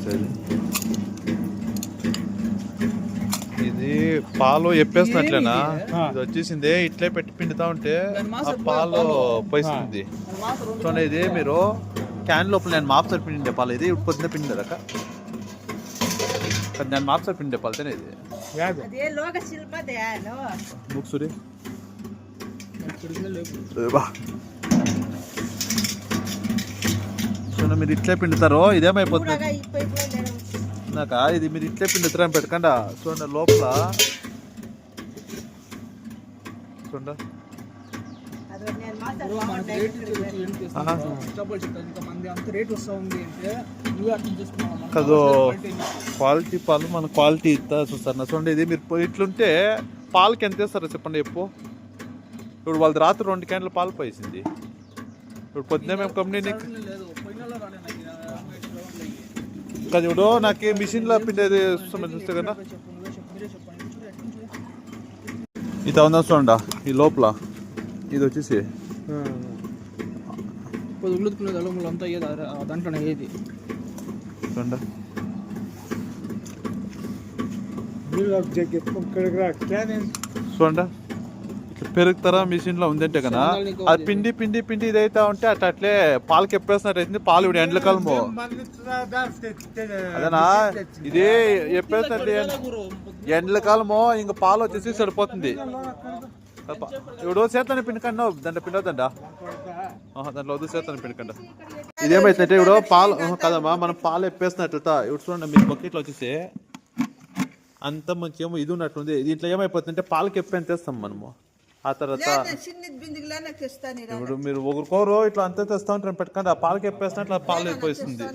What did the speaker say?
వచ్చేది. ఇది పాలు ఎప్పేసినట్లేనా? ఇది వచ్చేసింది ఇట్లే పెట్టి పిండుతా ఉంటే ఆ పాలు పోయిస్తుంది. చూడండి, ఇది మీరు క్యాన్ లోపల నేను మాప్సర్ పిండి పాలు, ఇది పొద్దున్న పిండి రక నేను మాప్సర్ పిండి పాలతేనే ఇది ముక్సురి చూడండి. మీరు ఇట్లే పిండుతారు, ఇదేమైపోతుంది నాక? ఇది మీరు ఇట్లే పిండుతారా పెట్టకుండా చూడండి లోపల. చూడండి కదో క్వాలిటీ పాలు మన క్వాలిటీ ఇస్తా చూస్తారు. చూడండి, ఇది మీరు ఇట్లుంటే పాలకి ఎంత ఇస్తారో చెప్పండి చెప్పు. ఇప్పుడు వాళ్ళది రాత్రి 2 క్యాన్ల పాలు పోయింది. ఇప్పుడు పొద్దున్నే మేము కంపెనీ కదా, ఇప్పుడు నాకు మిషన్లో పిండేది చూస్తే కదా ఇది ఉందా చూడండి. ఈ లోపల ఇది వచ్చేసి దాంట్లో ఏది చూడండి. చూడండి ఇట్లా పెరుగుతారా మిషన్ లో ఉందంటే కదా, అది పిండి పిండి పిండి ఇదైతే ఉంటే అట్లే పాలకి ఎప్పేసినట్టు అవుతుంది. పాలు ఇప్పుడు ఎండ్ల కాలము అదేనా, ఇది ఎప్పేసినట్టు ఎండ్ల కాలము ఇంకా పాలు వచ్చేసి సరిపోతుంది. ఇప్పుడు చేతని పిండికండి, దాంట్లో పిండొద్దంట, దాంట్లో వద్దు చేతని పిండికండి. ఇదేమైతుందంటే ఇప్పుడు పాలు కదమ్మా, మనం పాలు ఎప్పేసినట్లుతా. ఇప్పుడు చూడండి మీ బకెట్లో వచ్చేసి అంత మంచి ఏమో ఇది ఉన్నట్టుంది. దీంట్లో ఏమైపోతుందంటే పాలకి ఎప్పని తెస్తాం మనము. ఆ తర్వాత ఇప్పుడు మీరు ఒకరికోరు ఇట్లా అంతా తెస్తా ఉంటారు పెట్టుకుంటే ఆ పాలకి ఎప్పేసినట్లు పాలు అయిపోతుంది.